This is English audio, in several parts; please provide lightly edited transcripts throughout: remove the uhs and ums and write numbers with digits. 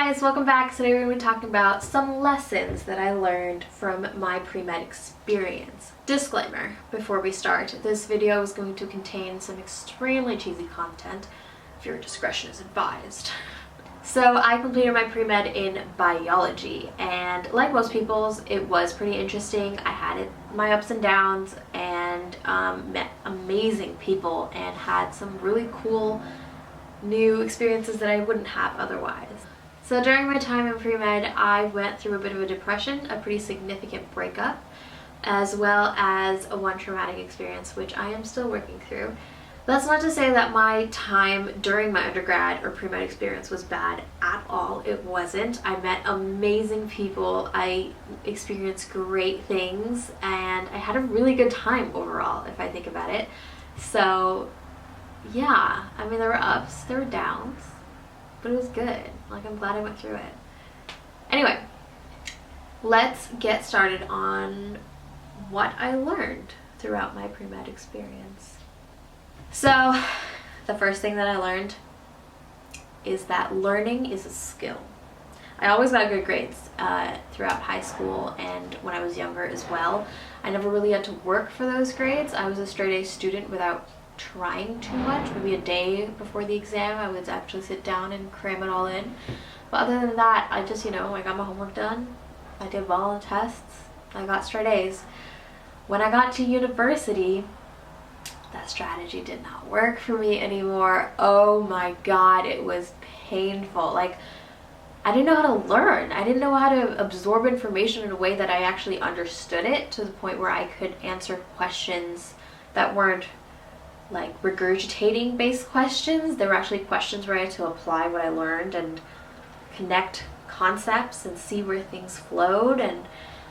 Guys, welcome back. Today we're going to be talking about some lessons that I learned from my pre-med experience. Disclaimer before we start, this video is going to contain some extremely cheesy content. Your discretion is advised. So I completed my pre-med in biology, and like most people's, it was pretty interesting. I had my ups and downs and met amazing people and had some really cool new experiences that I wouldn't have otherwise. So during my time in pre-med, I went through a bit of a depression, a pretty significant breakup, as well as one traumatic experience, which I am still working through. That's not to say that my time during my undergrad or pre-med experience was bad at all. It wasn't. I met amazing people, I experienced great things, and I had a really good time overall, if I think about it. So yeah, I mean, there were ups, there were downs, but it was good. Like, I'm glad I went through it. Anyway, let's get started on what I learned throughout my pre-med experience. So, the first thing that I learned is that learning is a skill. I always got good grades throughout high school and when I was younger as well. I never really had to work for those grades. I was a straight A student without trying too much. Maybe a day before the exam I would actually sit down and cram it all in. But other than that, I just, I got my homework done. I did well on tests. I got straight A's. When I got to university, that strategy did not work for me anymore. Oh my god, it was painful. Like, I didn't know how to learn. I didn't know how to absorb information in a way that I actually understood it, to the point where I could answer questions that weren't like regurgitating based questions. They were actually questions where I had to apply what I learned and connect concepts and see where things flowed, and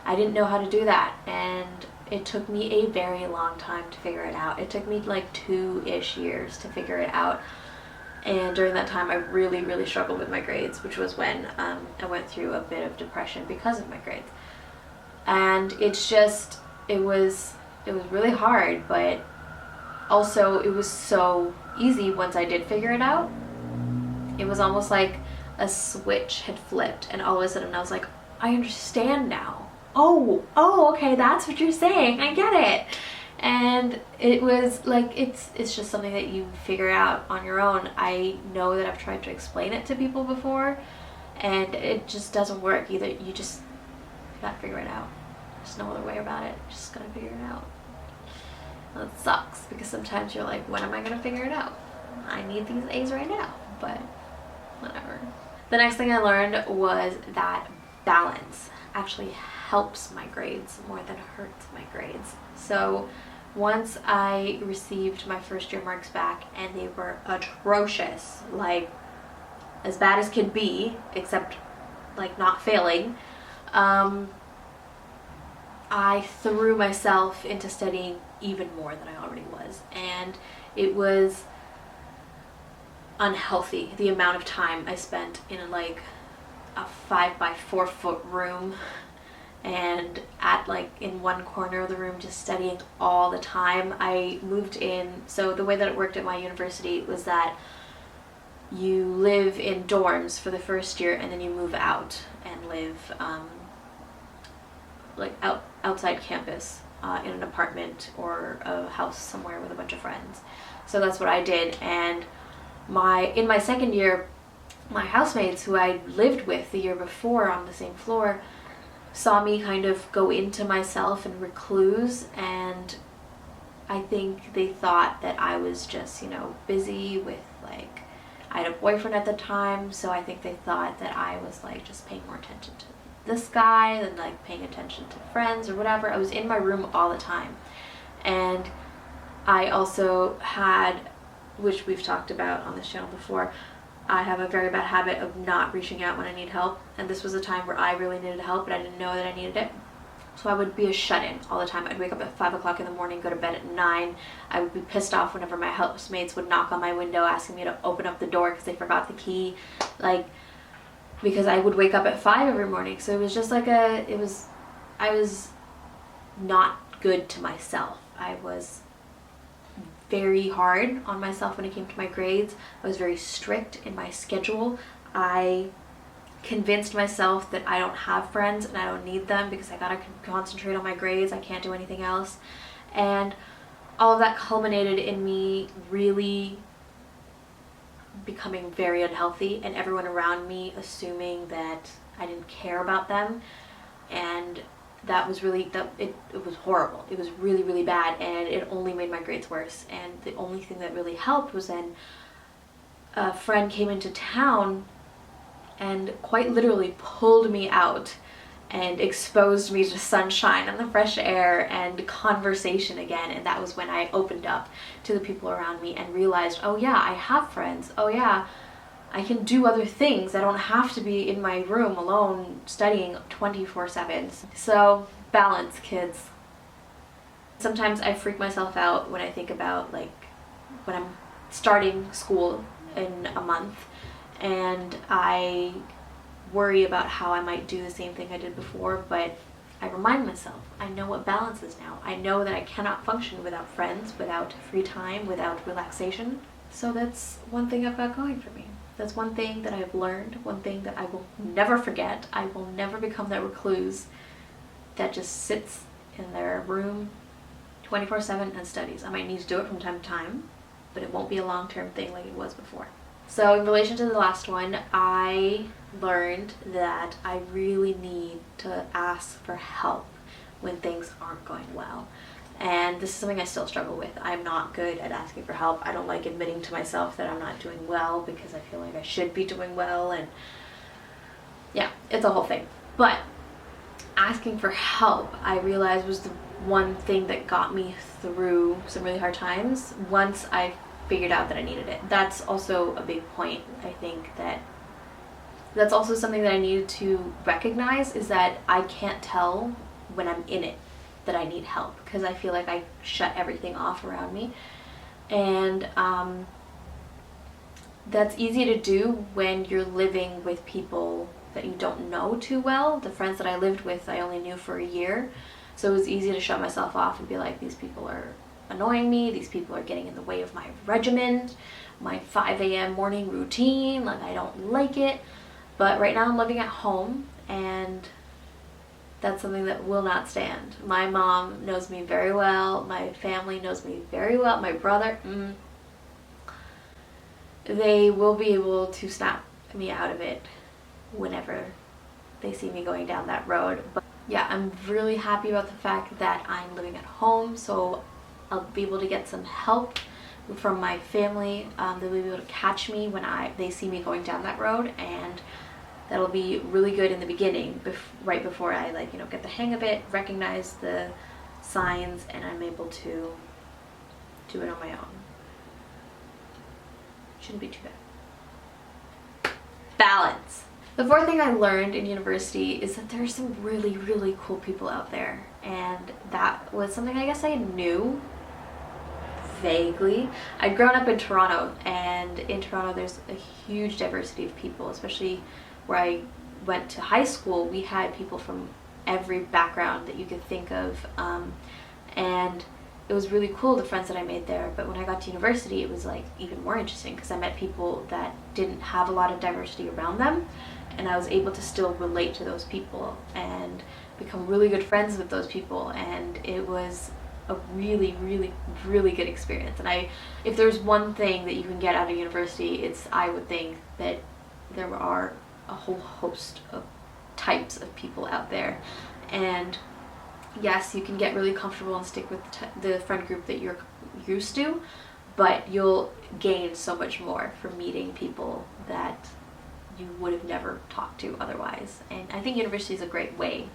I didn't know how to do that, and it took me a very long time to figure it out. It took me like 2-ish years to figure it out, and during that time I really struggled with my grades, which was when I went through a bit of depression because of my grades. And it was really hard, but also it was so easy once I did figure it out. It was almost like a switch had flipped, and all of a sudden I was like, I understand now. Oh, okay, that's what you're saying. I get it. And it was like, it's just something that you figure out on your own. I know that I've tried to explain it to people before, and it just doesn't work either. You gotta figure it out. There's no other way about it. You just gotta figure it out. Well, it sucks because sometimes you're like, when am I gonna figure it out? I need these A's right now, but whatever. The next thing I learned was that balance actually helps my grades more than hurts my grades. So once I received my first year marks back, and they were atrocious, like as bad as could be, except like not failing, I threw myself into studying even more than I already was, and it was unhealthy the amount of time I spent in like a 5x4 foot room, and in one corner of the room just studying all the time. I moved in, so the way that it worked at my university was that you live in dorms for the first year, and then you move out and live outside campus in an apartment or a house somewhere with a bunch of friends. So that's what I did, and in my second year, my housemates who I lived with the year before on the same floor saw me kind of go into myself and recluse, and I think they thought that I was just, busy with, like, I had a boyfriend at the time, so I think they thought that I was like just paying more attention to this guy than like paying attention to friends or whatever. I was in my room all the time, and I also had, which we've talked about on this channel before, I have a very bad habit of not reaching out when I need help, and this was a time where I really needed help, but I didn't know that I needed it. So I would be a shut-in all the time. I'd wake up at 5 o'clock in the morning, go to bed at 9. I would be pissed off whenever my housemates would knock on my window asking me to open up the door because they forgot the key, because I would wake up at 5 every morning. So it was just like I was not good to myself. I was very hard on myself when it came to my grades. I was very strict in my schedule. I convinced myself that I don't have friends and I don't need them because I gotta concentrate on my grades, I can't do anything else. And all of that culminated in me really becoming very unhealthy, and everyone around me assuming that I didn't care about them. And that was really, it was horrible. It was really, really bad, and it only made my grades worse. And the only thing that really helped was then a friend came into town and quite literally pulled me out and exposed me to sunshine and the fresh air and conversation again. And that was when I opened up to the people around me and realized, oh yeah, I have friends. Oh yeah, I can do other things. I don't have to be in my room alone studying 24/7. So balance, kids. Sometimes I freak myself out when I think about like when I'm starting school in a month and I worry about how I might do the same thing I did before, but I remind myself, I know what balance is now. I know that I cannot function without friends, without free time, without relaxation. So that's one thing I've got going for me. That's one thing that I've learned, one thing that I will never forget. I will never become that recluse that just sits in their room 24/7 and studies. I might need to do it from time to time, but it won't be a long-term thing like it was before. So in relation to the last one, I learned that I really need to ask for help when things aren't going well. And this is something I still struggle with. I'm not good at asking for help. I don't like admitting to myself that I'm not doing well because I feel like I should be doing well, and yeah, it's a whole thing. But asking for help, I realized, was the one thing that got me through some really hard times once I figured out that I needed it. That's also a big point. I think that's also something that I needed to recognize, is that I can't tell when I'm in it that I need help, because I feel like I shut everything off around me. And that's easy to do when you're living with people that you don't know too well. The friends that I lived with, I only knew for a year, so it was easy to shut myself off and be like, these people are annoying me, these people are getting in the way of my regimen, my 5 a.m. morning routine, like I don't like it. But right now I'm living at home, and that's something that will not stand. My mom knows me very well, my family knows me very well, my brother, they will be able to snap me out of it whenever they see me going down that road. But yeah, I'm really happy about the fact that I'm living at home, so I'll be able to get some help from my family. They'll be able to catch me when they see me going down that road, and that'll be really good in the beginning, right before I get the hang of it, recognize the signs, and I'm able to do it on my own. Shouldn't be too bad. Balance. The fourth thing I learned in university is that there's some really, really cool people out there, and that was something I guess I knew vaguely. I'd grown up in Toronto, and in Toronto there's a huge diversity of people, especially where I went to high school. We had people from every background that you could think of, and it was really cool, the friends that I made there. But when I got to university, it was like even more interesting, because I met people that didn't have a lot of diversity around them, and I was able to still relate to those people and become really good friends with those people, and it was a really, really, really good experience. And if there's one thing that you can get out of university, I would think that there are a whole host of types of people out there. And yes, you can get really comfortable and stick with the friend group that you're used to, but you'll gain so much more from meeting people that you would have never talked to otherwise. And I think university is a great way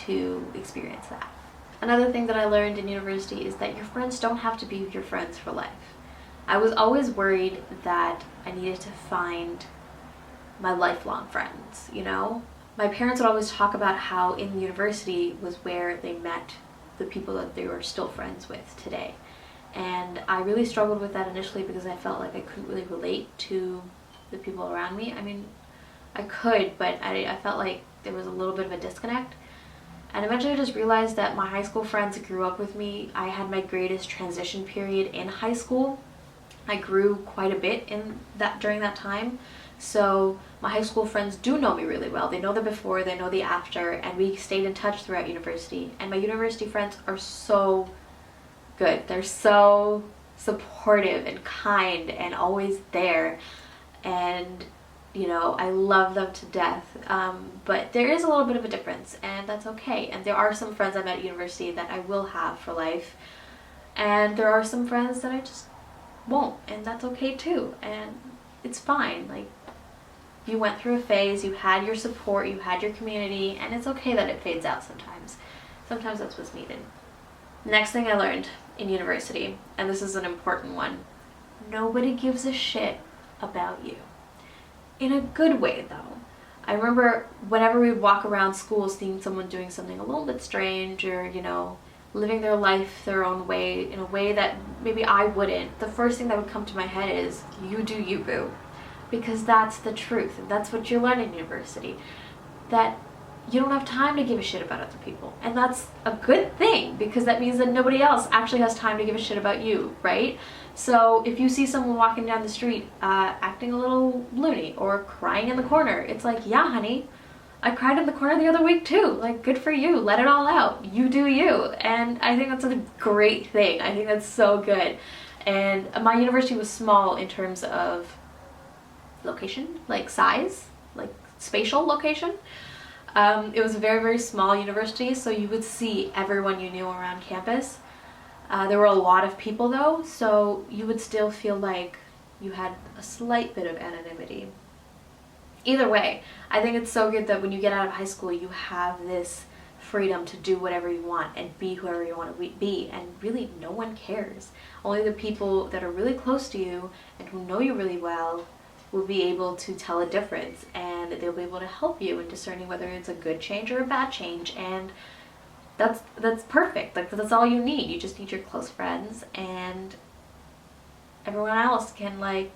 to experience that. Another thing that I learned in university is that your friends don't have to be your friends for life. I was always worried that I needed to find my lifelong friends, you know? My parents would always talk about how in university was where they met the people that they were still friends with today. And I really struggled with that initially, because I felt like I couldn't really relate to the people around me. I mean, I could, but I felt like there was a little bit of a disconnect. And eventually I just realized that my high school friends that grew up with me, I had my greatest transition period in high school. I grew quite a bit during that time, So my high school friends do know me really well. They know the before, they know the after, and we stayed in touch throughout university. And my university friends are so good. They're so supportive and kind and always there. And you know, I love them to death, but there is a little bit of a difference, and that's okay. And there are some friends I met at university that I will have for life, and there are some friends that I just won't, and that's okay too, and it's fine. Like, you went through a phase, you had your support, you had your community, and it's okay that it fades out sometimes. Sometimes that's what's needed. Next thing I learned in university, and this is an important one: nobody gives a shit about you. In a good way, though. I remember whenever we would walk around school seeing someone doing something a little bit strange, or, you know, living their life their own way, in a way that maybe I wouldn't, the first thing that would come to my head is, you do you, boo. Because that's the truth, and that's what you learn in university. That you don't have time to give a shit about other people. And that's a good thing, because that means that nobody else actually has time to give a shit about you, right? So if you see someone walking down the street acting a little loony or crying in the corner, it's like, yeah, honey, I cried in the corner the other week too. Like, good for you. Let it all out. You do you. And I think that's a great thing. I think that's so good. And my university was small in terms of location, like size, like spatial location. It was a very, very small university, so you would see everyone you knew around campus. There were a lot of people though, so you would still feel like you had a slight bit of anonymity. Either way, I think it's so good that when you get out of high school, you have this freedom to do whatever you want and be whoever you want to be, and really no one cares. Only the people that are really close to you and who know you really well will be able to tell a difference, and they'll be able to help you in discerning whether it's a good change or a bad change. And that's perfect. Like, that's all you need. You just need your close friends, and everyone else can, like,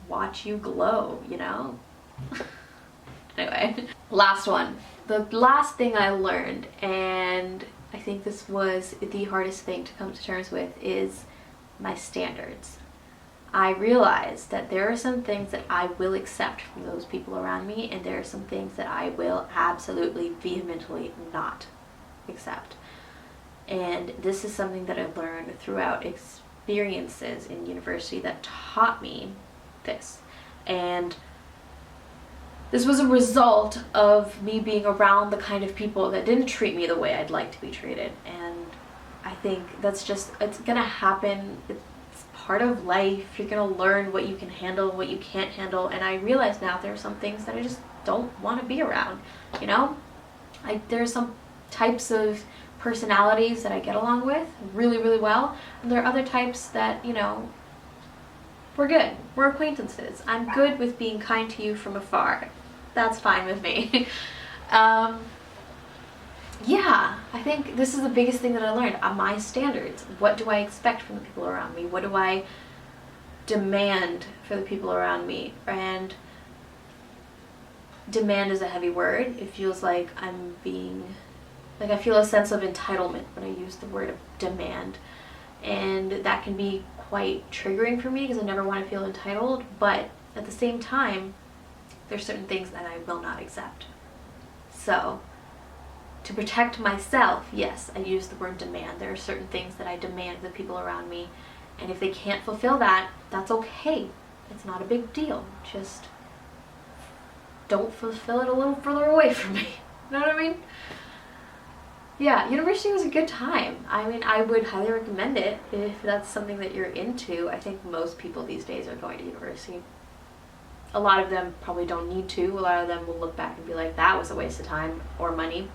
watch you glow, you know? Anyway, last one. The last thing I learned, and I think this was the hardest thing to come to terms with, is my standards. I realized that there are some things that I will accept from those people around me, and there are some things that I will absolutely vehemently not accept. And this is something that I learned throughout experiences in university that taught me this. And this was a result of me being around the kind of people that didn't treat me the way I'd like to be treated. And I think that's just, it's gonna happen. It's part of life. You're gonna learn what you can handle, what you can't handle. And I realize now there are some things that I just don't want to be around, you know? There are some types of personalities that I get along with really, really well, and there are other types that, you know, we're good. We're acquaintances. I'm good with being kind to you from afar. That's fine with me. Yeah, I think this is the biggest thing that I learned. My standards. What do I expect from the people around me? What do I demand for the people around me? And demand is a heavy word. It feels like I'm being, like, I feel a sense of entitlement when I use the word demand. And that can be quite triggering for me because I never want to feel entitled. But at the same time, there's certain things that I will not accept. So, to protect myself, yes, I use the word demand. There are certain things that I demand of the people around me, and if they can't fulfill that, that's okay. It's not a big deal. Just don't fulfill it a little further away from me. You know what I mean? Yeah, university was a good time. I mean, I would highly recommend it if that's something that you're into. I think most people these days are going to university. A lot of them probably don't need to. A lot of them will look back and be like, that was a waste of time or money.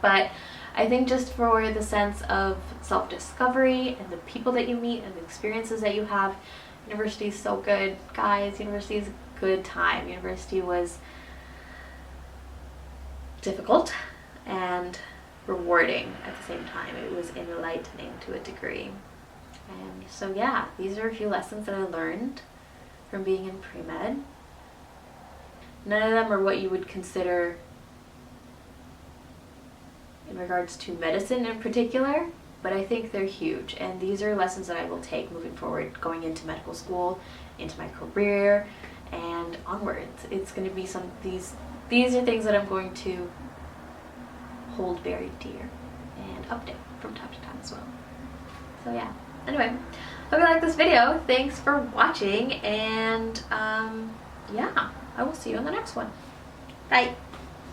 But I think just for the sense of self-discovery and the people that you meet and the experiences that you have, university is so good. Guys, university is a good time. University was difficult and rewarding at the same time. It was enlightening to a degree. And so yeah, these are a few lessons that I learned from being in pre-med. None of them are what you would consider in regards to medicine in particular, but I think they're huge, and these are lessons that I will take moving forward, going into medical school, into my career, and onwards. It's going to be these are things that I'm going to hold very dear and update from time to time as well. So yeah, anyway, hope you like this video. Thanks for watching, and yeah, I will see you on the next one. Bye.